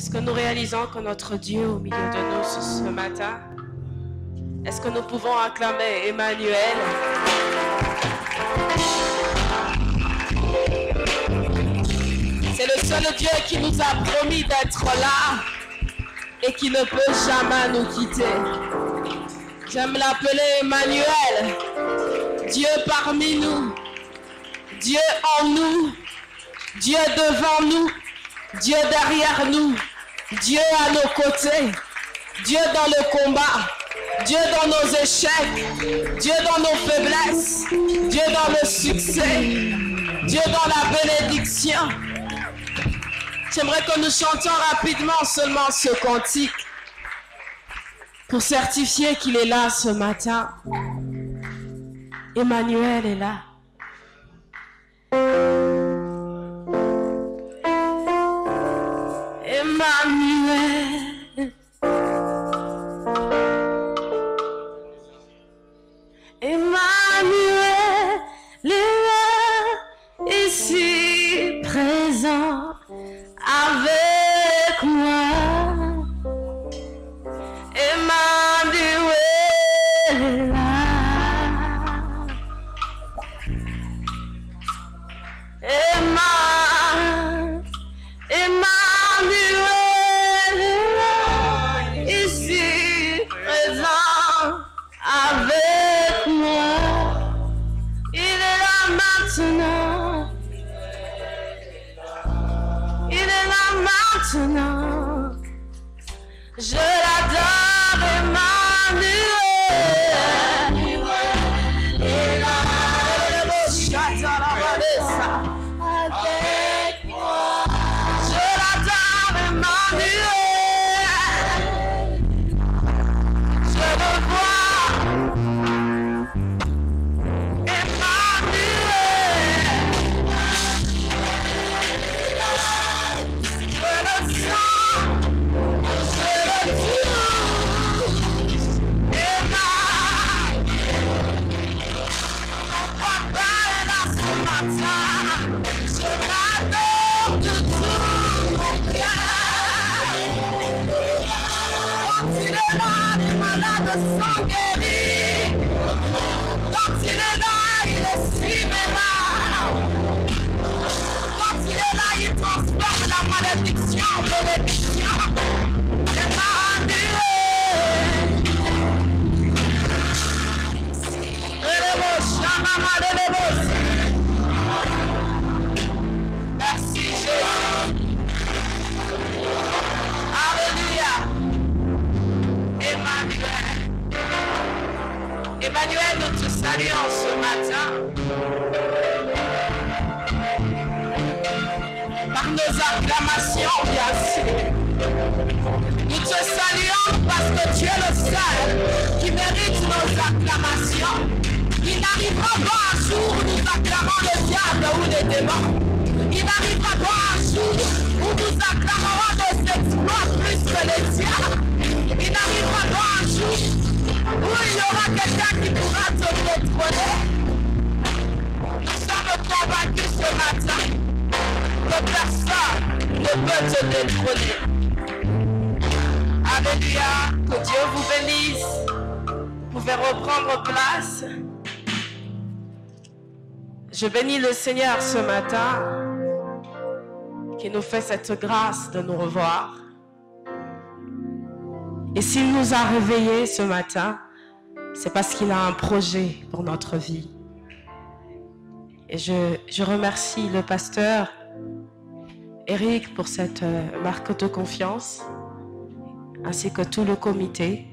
Est-ce que nous réalisons que notre Dieu au milieu de nous ce matin? Est-ce que nous pouvons acclamer Emmanuel? C'est le seul Dieu qui nous a promis d'être là et qui ne peut jamais nous quitter. J'aime l'appeler Emmanuel, Dieu parmi nous, Dieu en nous, Dieu devant nous, Dieu derrière nous, Dieu à nos côtés, Dieu dans le combat, Dieu dans nos échecs, Dieu dans nos faiblesses, Dieu dans le succès, Dieu dans la bénédiction. J'aimerais que nous chantions rapidement seulement ce cantique pour certifier qu'il est là ce matin. Emmanuel est là. Emmanuel. Emmanuel est là, ici présent avec moi. Emmanuel est là. Emmanuel est là, ici présent avec moi. Il est là maintenant. Il est là maintenant. Je l'adore, Emmanuel. Il est là, avec moi. Je l'adore, Emmanuel. Je le vois. Sans guérir, quand il est là, il estime là. Quand il est là, il transforme la malédiction en bénédiction. Merci Jésus. Alléluia. Emmanuel. Emmanuel, nous te saluons ce matin par nos acclamations, bien sûr. Nous te saluons parce que tu es le seul qui mérite nos acclamations. Il n'arrivera pas un jour où nous acclamons le diable ou les démons. Il n'arrivera pas un jour où nous acclamerons nos exploits plus que les diables. Il n'arrivera pas un jour où il y aura quelqu'un qui pourra te détrôner. Nous sommes convaincus ce matin que personne ne peut te détrôner. Alléluia, que Dieu vous bénisse. Vous pouvez reprendre place. Je bénis le Seigneur ce matin qui nous fait cette grâce de nous revoir. Et s'il nous a réveillés ce matin, c'est parce qu'il a un projet pour notre vie. Et je remercie le pasteur Eric pour cette marque de confiance, ainsi que tout le comité.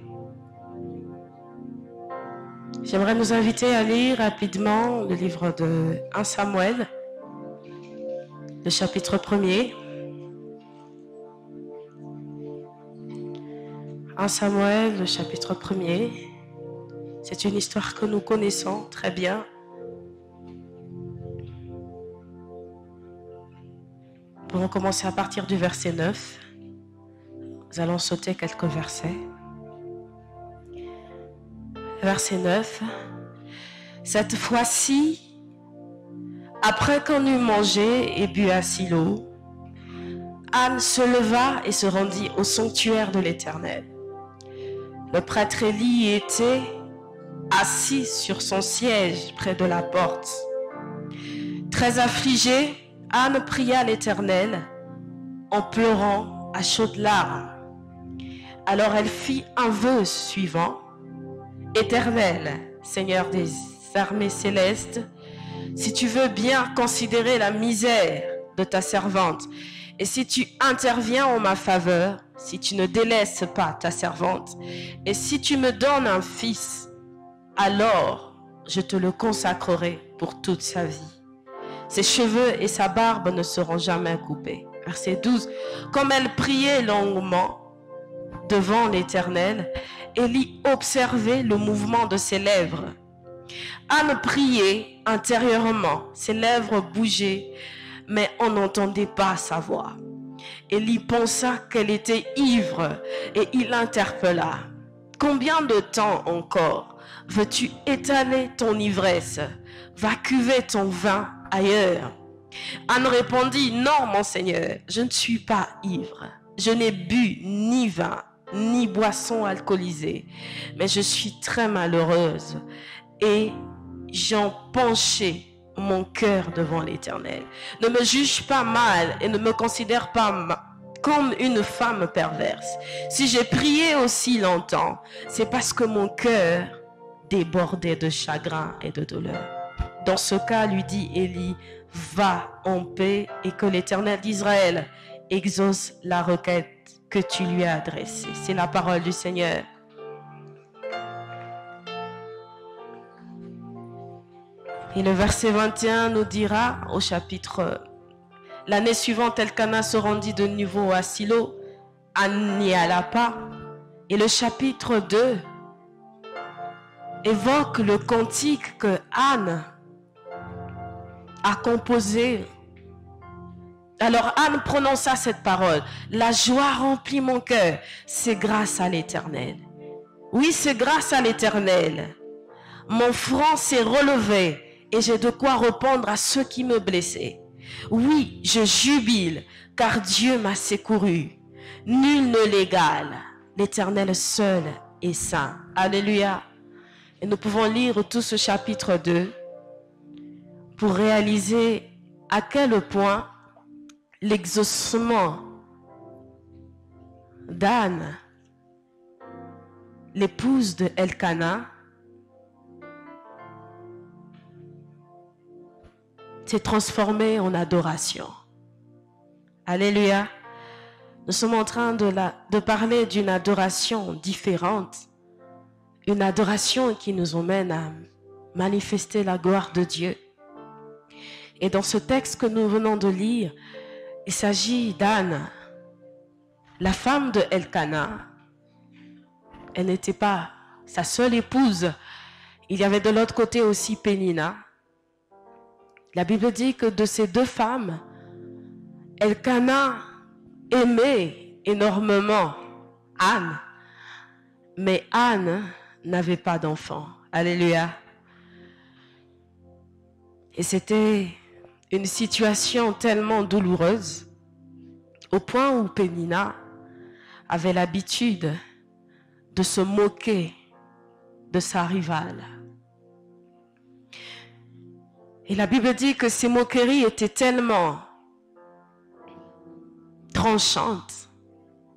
J'aimerais nous inviter à lire rapidement le livre de 1 Samuel, le chapitre 1er. 1 Samuel, le chapitre 1er. C'est une histoire que nous connaissons très bien. Nous pouvons commencer à partir du verset 9. Nous allons sauter quelques versets. Verset 9. Cette fois-ci, après qu'on eut mangé et bu à Silo, Anne se leva et se rendit au sanctuaire de l'Éternel. Le prêtre Élie était assis sur son siège près de la porte. Très affligée, Anne pria l'Éternel en pleurant à chaudes larmes. Alors elle fit un vœu suivant. Éternel, Seigneur des armées célestes, si tu veux bien considérer la misère de ta servante, et si tu interviens en ma faveur, si tu ne délaisses pas ta servante, et si tu me donnes un fils, alors je te le consacrerai pour toute sa vie. Ses cheveux et sa barbe ne seront jamais coupés. Verset 12. Comme elle priait longuement devant l'Éternel, Élie observait le mouvement de ses lèvres. Anne priait intérieurement, ses lèvres bougeaient, mais on n'entendait pas sa voix. Élie pensa qu'elle était ivre et il l'interpella. Combien de temps encore veux-tu étaler ton ivresse? Va cuver ton vin ailleurs. Anne répondit, non mon Seigneur, je ne suis pas ivre. Je n'ai bu ni vin, ni boisson alcoolisée, mais je suis très malheureuse et j'en penchais mon cœur devant l'Éternel. Ne me juge pas mal et ne me considère pas comme une femme perverse. Si j'ai prié aussi longtemps, c'est parce que mon cœur débordait de chagrin et de douleur. Dans ce cas, lui dit Élie, va en paix et que l'Éternel d'Israël exauce la requête que tu lui as adressée. C'est la parole du Seigneur. Et le verset 21 nous dira au chapitre, l'année suivante, Elkana se rendit de nouveau à Silo, Anne n'y alla pas. Et le chapitre 2 évoque le cantique que Anne a composé. Alors Anne prononça cette parole, la joie remplit mon cœur, c'est grâce à l'Éternel. Oui, c'est grâce à l'Éternel. Mon front s'est relevé et j'ai de quoi répondre à ceux qui me blessaient. Oui, je jubile, car Dieu m'a secouru. Nul ne l'égale. L'Éternel seul est saint. Alléluia. Et nous pouvons lire tout ce chapitre 2 pour réaliser à quel point l'exaucement d'Anne, l'épouse de Elkana, s'est transformé en adoration. Alléluia. Nous sommes en train de parler d'une adoration différente. Une adoration qui nous emmène à manifester la gloire de Dieu. Et dans ce texte que nous venons de lire, il s'agit d'Anne, la femme de Elkana. Elle n'était pas sa seule épouse. Il y avait de l'autre côté aussi Pénina. La Bible dit que de ces deux femmes, Elkana aimait énormément Anne, mais Anne n'avait pas d'enfant. Alléluia. Et c'était une situation tellement douloureuse, au point où Pénina avait l'habitude de se moquer de sa rivale. Et la Bible dit que ces moqueries étaient tellement tranchantes,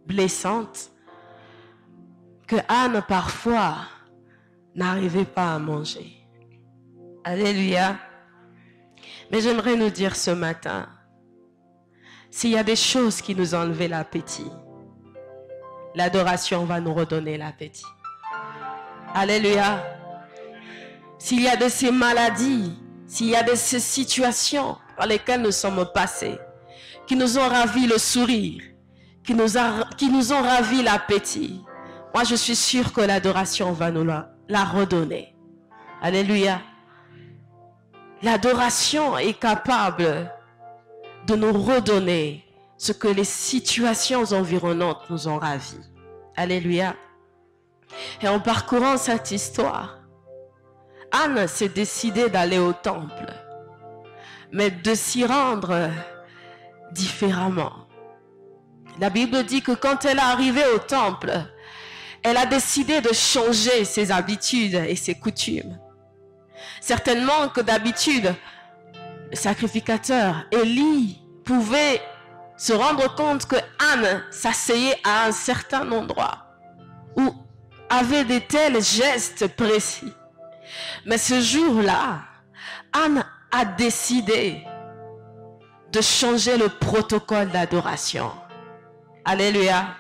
blessantes, que Anne parfois n'arrivait pas à manger. Alléluia. Mais j'aimerais nous dire ce matin, s'il y a des choses qui nous ont enlevé l'appétit, l'adoration va nous redonner l'appétit. Alléluia. S'il y a de ces maladies, s'il y a de ces situations par lesquelles nous sommes passés, qui nous ont ravi le sourire, qui nous ont ravi l'appétit, moi je suis sûre que l'adoration va nous la redonner. Alléluia. L'adoration est capable de nous redonner ce que les situations environnantes nous ont ravi. Alléluia. Et en parcourant cette histoire, Anne s'est décidée d'aller au temple, mais de s'y rendre différemment. La Bible dit que quand elle est arrivée au temple, elle a décidé de changer ses habitudes et ses coutumes. Certainement que d'habitude, le sacrificateur Élie pouvait se rendre compte que Anne s'asseyait à un certain endroit ou avait de tels gestes précis. Mais ce jour-là, Anne a décidé de changer le protocole d'adoration. Alléluia.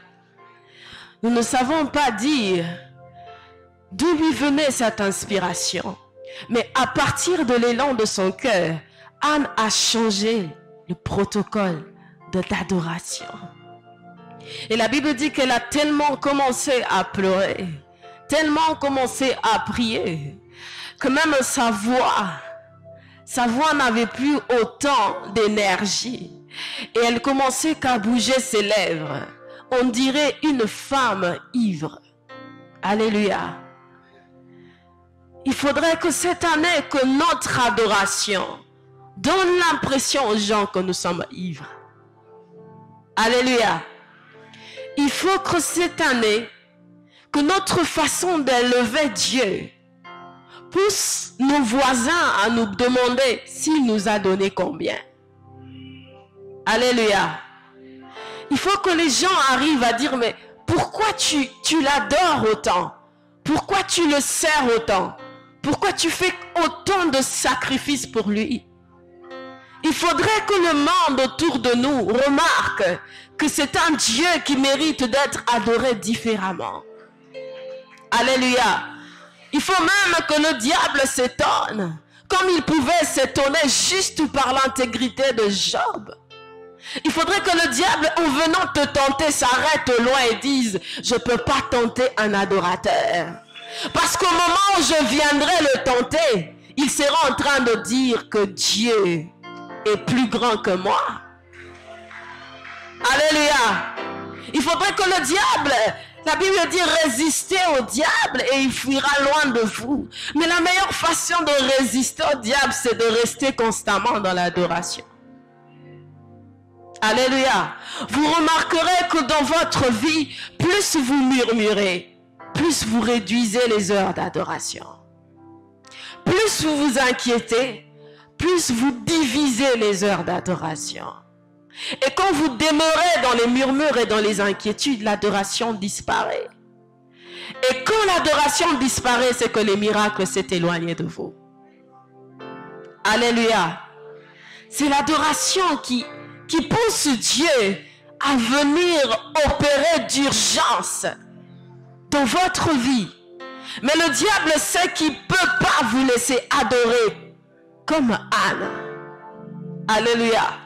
Nous ne savons pas dire d'où lui venait cette inspiration. Mais à partir de l'élan de son cœur, Anne a changé le protocole d'adoration. Et la Bible dit qu'elle a tellement commencé à pleurer, tellement commencé à prier, que même sa voix n'avait plus autant d'énergie. Et elle commençait qu'à bouger ses lèvres. On dirait une femme ivre. Alléluia. Il faudrait que cette année, que notre adoration donne l'impression aux gens que nous sommes ivres. Alléluia. Il faut que cette année, que notre façon d'élever Dieu pousse nos voisins à nous demander s'il nous a donné combien. Alléluia. Il faut que les gens arrivent à dire, mais pourquoi tu l'adores autant? Pourquoi tu le sers autant? Pourquoi tu fais autant de sacrifices pour lui? Il faudrait que le monde autour de nous remarque que c'est un Dieu qui mérite d'être adoré différemment. Alléluia. Il faut même que le diable s'étonne, comme il pouvait s'étonner juste par l'intégrité de Job. Il faudrait que le diable, en venant te tenter, s'arrête loin et dise, je ne peux pas tenter un adorateur. Parce qu'au moment où je viendrai le tenter, il sera en train de dire que Dieu est plus grand que moi. Alléluia. Il faudrait que le diable, la Bible dit résistez au diable et il fuira loin de vous. Mais la meilleure façon de résister au diable, c'est de rester constamment dans l'adoration. Alléluia. Vous remarquerez que dans votre vie, plus vous murmurez, plus vous réduisez les heures d'adoration. Plus vous vous inquiétez, plus vous divisez les heures d'adoration. Et quand vous demeurez dans les murmures et dans les inquiétudes, l'adoration disparaît. Et quand l'adoration disparaît, c'est que les miracles s'est éloigné de vous. Alléluia. C'est l'adoration qui pousse Dieu à venir opérer d'urgence dans votre vie. Mais le diable sait qu'il ne peut pas vous laisser adorer comme Anne. Alléluia.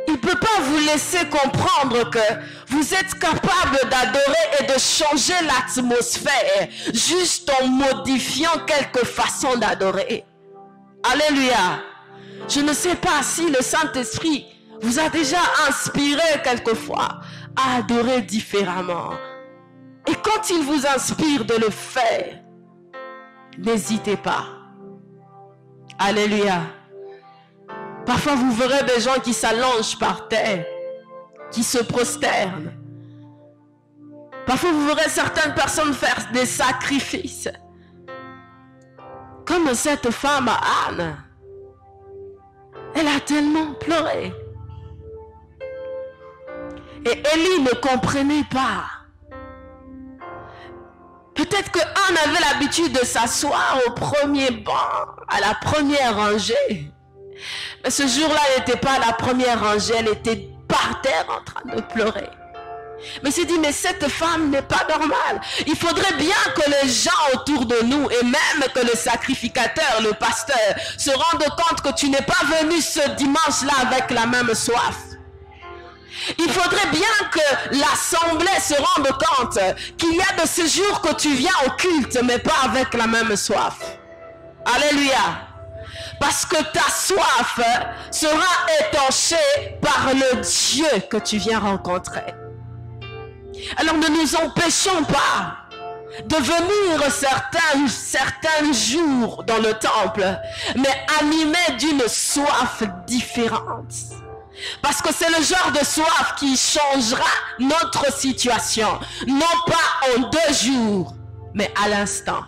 Il ne peut pas vous laisser comprendre que vous êtes capable d'adorer et de changer l'atmosphère juste en modifiant quelques façons d'adorer. Alléluia. Je ne sais pas si le Saint-Esprit vous a déjà inspiré quelquefois à adorer différemment. Et quand il vous inspire de le faire, n'hésitez pas. Alléluia. Parfois vous verrez des gens qui s'allongent par terre, qui se prosternent. Parfois vous verrez certaines personnes faire des sacrifices. Comme cette femme Anne. Elle a tellement pleuré. Et Élie ne comprenait pas. Peut-être que Anne avait l'habitude de s'asseoir au premier banc, à la première rangée. Mais ce jour-là, elle n'était pas à la première rangée, elle était par terre en train de pleurer. Mais s'est dit, mais cette femme n'est pas normale. Il faudrait bien que les gens autour de nous, et même que le sacrificateur, le pasteur, se rendent compte que tu n'es pas venu ce dimanche-là avec la même soif. Il faudrait bien que l'assemblée se rende compte qu'il y a de ces jours que tu viens au culte, mais pas avec la même soif. Alléluia. Parce que ta soif sera étanchée par le Dieu que tu viens rencontrer. Alors ne nous empêchons pas de venir certains jours dans le temple, mais animés d'une soif différente. Parce que c'est le genre de soif qui changera notre situation. Non pas en 2 jours, mais à l'instant.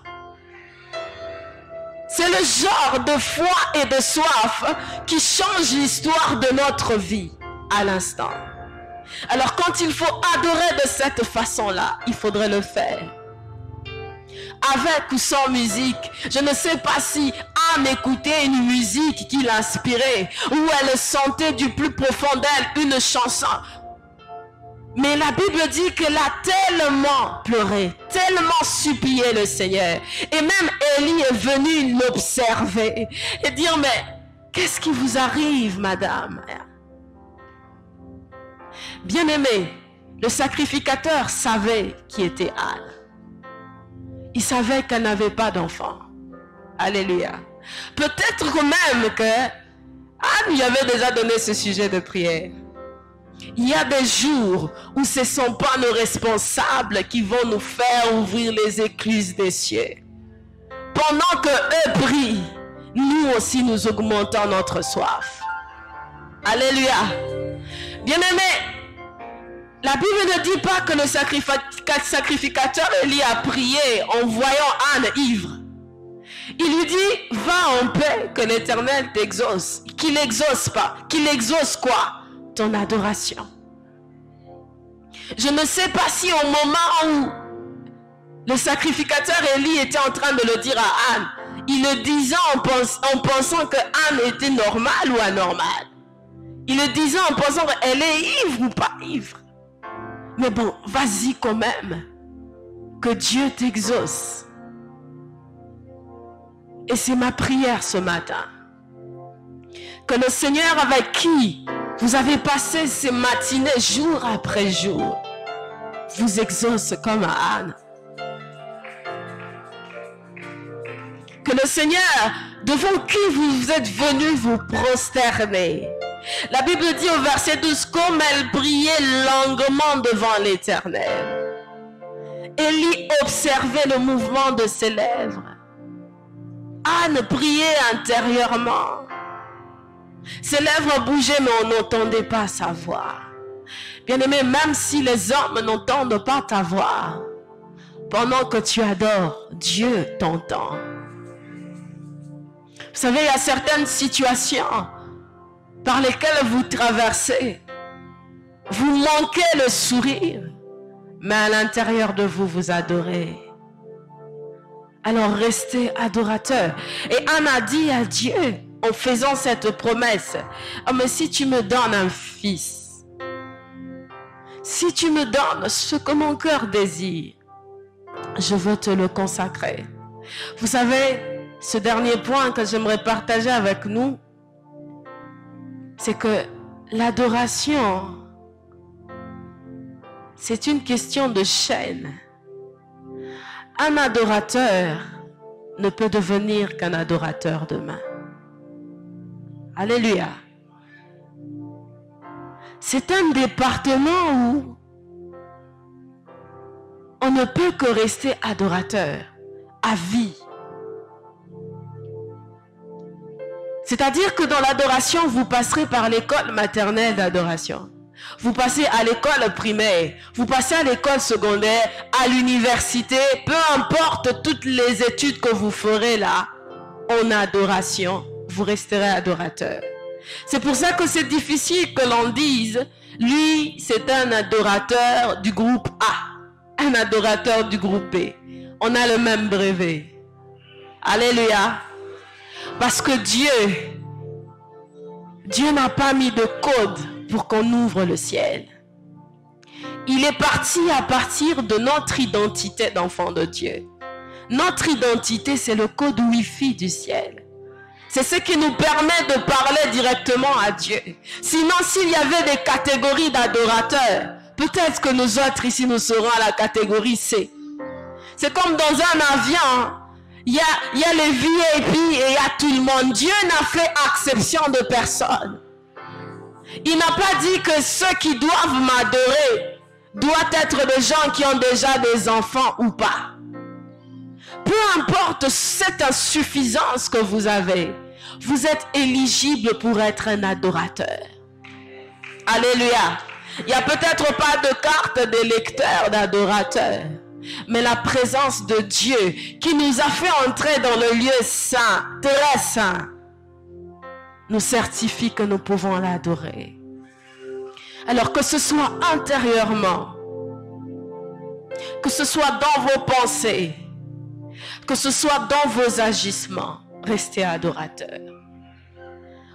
C'est le genre de foi et de soif qui change l'histoire de notre vie à l'instant. Alors quand il faut adorer de cette façon-là, il faudrait le faire. Avec ou sans musique, je ne sais pas si Anne écoutait une musique qui l'inspirait ou elle sentait du plus profond d'elle une chanson. Mais la Bible dit qu'elle a tellement pleuré, tellement supplié le Seigneur. Et même Élie est venu l'observer et dire, mais qu'est-ce qui vous arrive, madame? Bien-aimé, le sacrificateur savait qui était Anne. Il savait qu'elle n'avait pas d'enfant. Alléluia. Peut-être même que Anne lui avait déjà donné ce sujet de prière. Il y a des jours où ce ne sont pas nos responsables qui vont nous faire ouvrir les écluses des cieux. Pendant que eux prient, nous aussi nous augmentons notre soif. Alléluia. Bien-aimé, la Bible ne dit pas que le sacrificateur Élie a prié en voyant Anne ivre. Il lui dit, va en paix, que l'Éternel t'exauce. Qu'il n'exauce pas. Qu'il exauce quoi? Ton adoration. Je ne sais pas si au moment où le sacrificateur Élie était en train de le dire à Anne, il le disait en pensant que Anne était normale ou anormale. Il le disait en pensant qu'elle est ivre ou pas ivre. Mais bon, vas-y quand même. Que Dieu t'exauce. Et c'est ma prière ce matin. Que le Seigneur avec qui vous avez passé ces matinées jour après jour vous exauce comme à Anne. Que le Seigneur devant qui vous êtes venus vous prosterner. La Bible dit au verset 12, comme elle priait longuement devant l'Éternel. Élie observait le mouvement de ses lèvres. Anne priait intérieurement. Ses lèvres bougeaient, mais on n'entendait pas sa voix. Bien-aimé, même si les hommes n'entendent pas ta voix, pendant que tu adores, Dieu t'entend. Vous savez, il y a certaines situations par lesquelles vous traversez. Vous manquez le sourire, mais à l'intérieur de vous, vous adorez. Alors restez adorateur. Et Anne a dit à Dieu, en faisant cette promesse, oh, mais si tu me donnes un fils, si tu me donnes ce que mon cœur désire, je veux te le consacrer. Vous savez, ce dernier point que j'aimerais partager avec nous, c'est que l'adoration, c'est une question de chaîne. Un adorateur ne peut devenir qu'un adorateur demain. Alléluia. C'est un département où on ne peut que rester adorateur à vie. C'est-à-dire que dans l'adoration, vous passerez par l'école maternelle d'adoration. Vous passez à l'école primaire, vous passez à l'école secondaire, à l'université, peu importe toutes les études que vous ferez là, en adoration, vous resterez adorateur. C'est pour ça que c'est difficile que l'on dise, lui, c'est un adorateur du groupe A, un adorateur du groupe B. On a le même brevet. Alléluia. Parce que Dieu n'a pas mis de code pour qu'on ouvre le ciel. Il est parti à partir de notre identité d'enfant de Dieu. Notre identité, c'est le code Wi-Fi du ciel. C'est ce qui nous permet de parler directement à Dieu. Sinon, s'il y avait des catégories d'adorateurs, peut-être que nous autres ici, nous serons à la catégorie C. C'est comme dans un avion, il y a les VIP et il y a tout le monde. Dieu n'a fait exception de personne. Il n'a pas dit que ceux qui doivent m'adorer doivent être des gens qui ont déjà des enfants ou pas. Peu importe cette insuffisance que vous avez, vous êtes éligible pour être un adorateur. Alléluia. Il n'y a peut-être pas de carte d'électeur, d'adorateur, mais la présence de Dieu qui nous a fait entrer dans le lieu saint, très saint, nous certifie que nous pouvons l'adorer. Alors que ce soit intérieurement, que ce soit dans vos pensées, que ce soit dans vos agissements, restez adorateurs.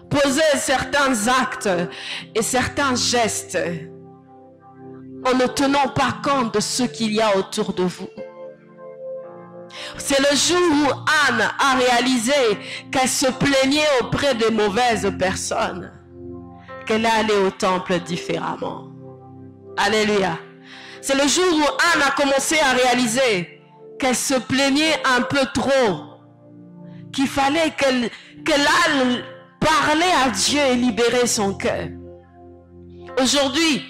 Posez certains actes et certains gestes en ne tenant pas compte de ce qu'il y a autour de vous. C'est le jour où Anne a réalisé qu'elle se plaignait auprès de mauvaises personnes, qu'elle est allée au temple différemment. Alléluia. C'est le jour où Anne a commencé à réaliser qu'elle se plaignait un peu trop, qu'il fallait qu'elle aille parler à Dieu et libérer son cœur. Aujourd'hui,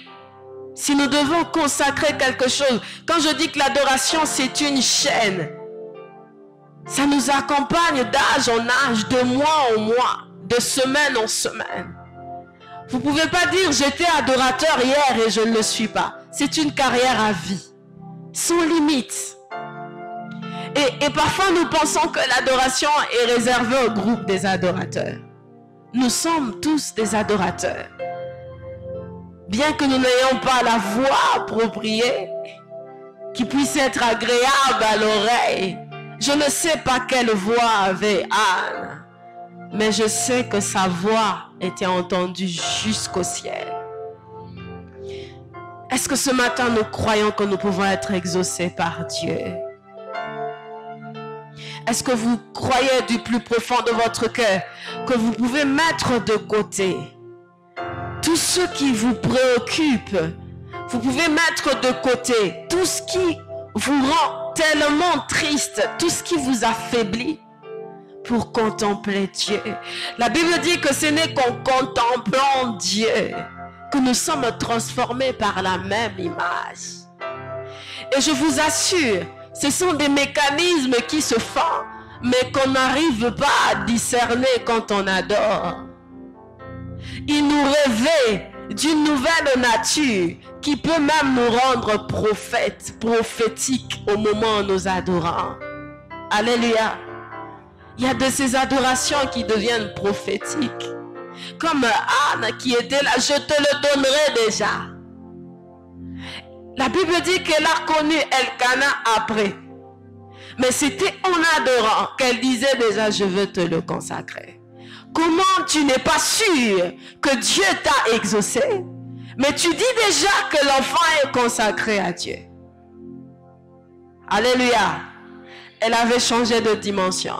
si nous devons consacrer quelque chose, quand je dis que l'adoration c'est une chaîne, ça nous accompagne d'âge en âge, de mois en mois, de semaine en semaine. Vous ne pouvez pas dire j'étais adorateur hier et je ne le suis pas. C'est une carrière à vie, sans limite. Et parfois nous pensons que l'adoration est réservée au groupe des adorateurs. Nous sommes tous des adorateurs. Bien que nous n'ayons pas la voix appropriée, qui puisse être agréable à l'oreille. Je ne sais pas quelle voix avait Anne, mais je sais que sa voix était entendue jusqu'au ciel. Est-ce que ce matin nous croyons que nous pouvons être exaucés par Dieu? Est-ce que vous croyez du plus profond de votre cœur que vous pouvez mettre de côté tout ce qui vous préoccupe? Vous pouvez mettre de côté tout ce qui vous rend tellement triste, tout ce qui vous affaiblit pour contempler Dieu. La Bible dit que ce n'est qu'en contemplant Dieu que nous sommes transformés par la même image. Et je vous assure, ce sont des mécanismes qui se font, mais qu'on n'arrive pas à discerner quand on adore. Il nous revêt d'une nouvelle nature qui peut même nous rendre prophétiques au moment où nous adorons. Alléluia. Il y a de ces adorations qui deviennent prophétiques. Comme Anne qui était là, je te le donnerai déjà. La Bible dit qu'elle a connu Elkana après. Mais c'était en adorant qu'elle disait déjà, je veux te le consacrer. Comment tu n'es pas sûr que Dieu t'a exaucé, mais tu dis déjà que l'enfant est consacré à Dieu? Alléluia. Elle avait changé de dimension.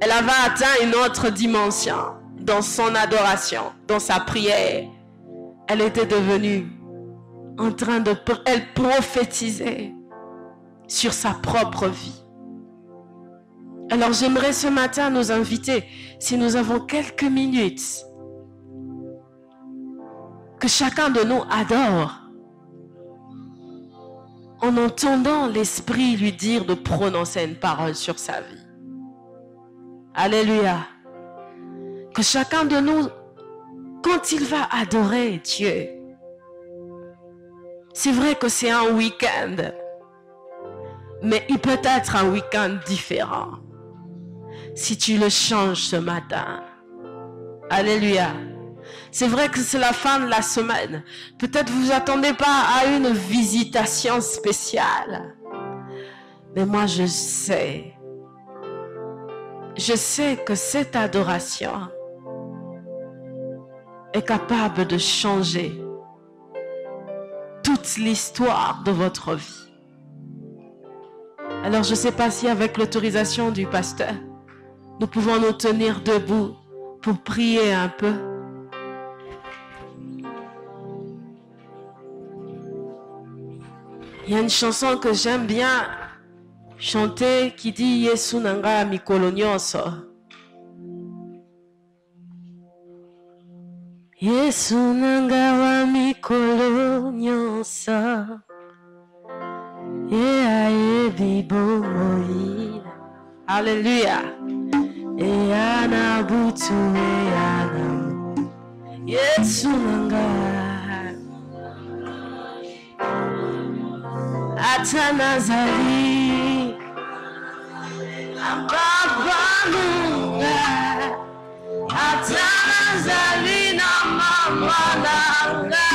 Elle avait atteint une autre dimension dans son adoration, dans sa prière. Elle était devenue en train de... Elle prophétisait sur sa propre vie. Alors j'aimerais ce matin nous inviter, si nous avons quelques minutes, que chacun de nous adore en entendant l'Esprit lui dire de prononcer une parole sur sa vie. Alléluia. Que chacun de nous, quand il va adorer Dieu, c'est vrai que c'est un week-end, mais il peut être un week-end différent si tu le changes ce matin. Alléluia. C'est vrai que c'est la fin de la semaine. Peut-être vous vous attendez pas à une visitation spéciale. Mais moi je sais que cette adoration est capable de changer toute l'histoire de votre vie. Alors je ne sais pas si avec l'autorisation du pasteur, nous pouvons nous tenir debout pour prier un peu. Il y a une chanson que j'aime bien chanter qui dit Yesu nanga mikolo nyonso. Yesu nanga wa mikolo nyonso. Alléluia. Yesu nanga ata nazali papa nanga ata nazali na mama nanga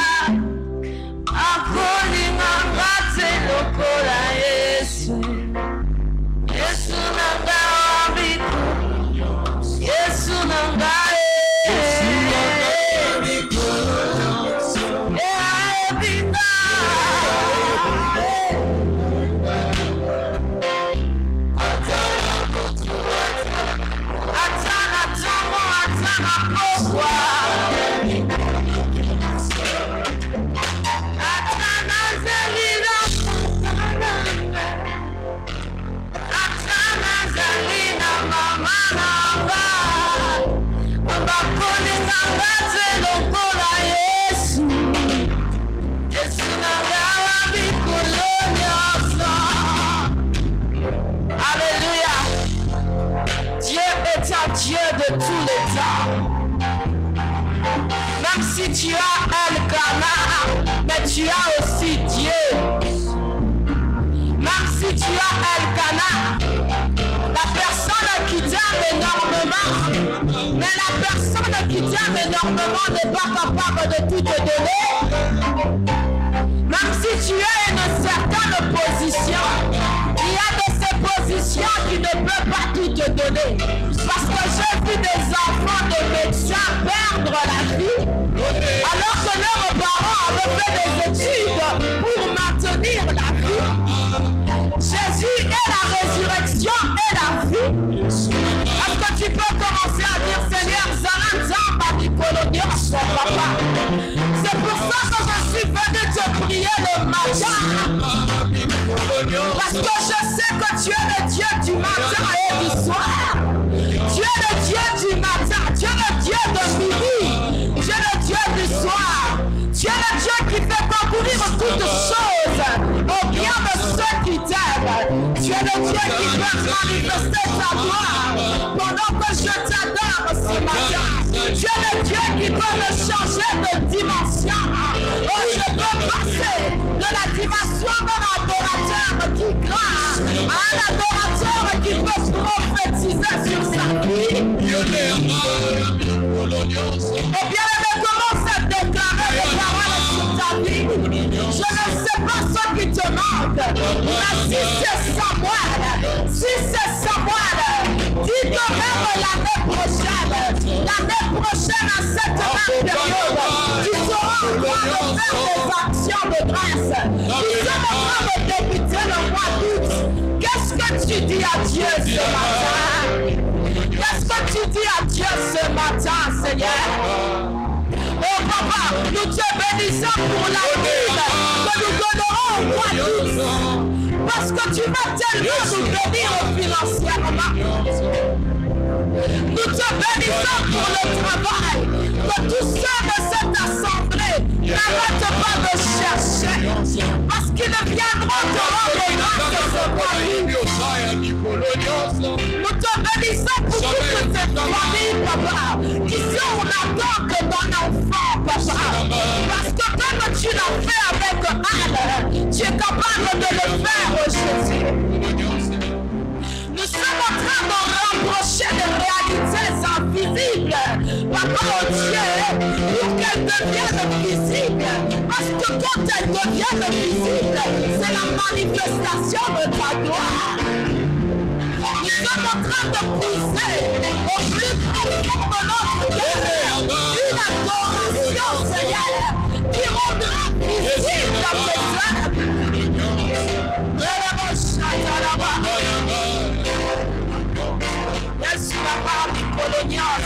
akolinga ngate lokola Yesu Yesu nanga wabiko Yesu nanga Dieu de tous les temps. Même si tu as Elkana, mais tu as aussi Dieu. Même si tu as Elkana, la personne qui t'aime énormément, mais la personne qui t'aime énormément n'est pas capable de tout te donner. Même si tu as une certaine position, il y a de ces positions qui ne peuvent pas tout te donner. Parce que j'ai vu des enfants de médecins perdre la vie, alors que leurs parents avaient fait des études pour maintenir la vie. Jésus est la résurrection et la vie. Est-ce que tu peux commencer à dire Seigneur, papa? C'est pour ça que je suis venu te prier le matin. Parce que je sais que tu es le Dieu du matin et du soir. Tu es le Dieu du matin, tu es le Dieu de midi, tu es le Dieu du soir. Tu es le Dieu qui fait concourir toutes choses au bien de ceux qui t'aiment. Tu es le Dieu qui peut manifester ta gloire pendant que je t'adore ce matin. Tu es le Dieu qui peut me changer de dimension. Oh, je peux passer de la dimension d'un adorateur qui craint à un adorateur qui peut prophétiser sur sa vie. Et bien, comment ça déclarer les paroles sur ta vie? Je ne sais pas ce qui te manque. Mais si c'est Samuel, dis que même l'année prochaine à cette même période, tu seras en train de faire des actions de grâce. Tu seras en train de débuter le mois d'août. Qu'est-ce que tu dis à Dieu ce matin? Qu'est-ce que tu dis à Dieu ce matin, Seigneur? Oh papa, nous te bénissons pour la vie que nous donnerons au mois d'août. Parce que tu vas tellement nous bénir financièrement. Nous te bénissons pour le travail. Que tous ceux de cette assemblée n'arrêtent pas de chercher. Parce qu'ils viendront te rendre grâce ce mois d'août. Nous te bénissons pour toutes ces familles, papa, qui sont en attente d'un enfant, papa. Parce que comme tu l'as fait avec Anne, tu es capable de le faire, Jésus. Nous sommes en train de rapprocher des réalités invisibles, papa, oh Dieu, pour qu'elles deviennent visibles. Parce que quand elles deviennent visibles, c'est la manifestation de ta gloire. Nous sommes en train de pousser au plus profond de notre cœur une adoration, Seigneur, qui rendra visible tes œuvres. Yes, la part du colonial.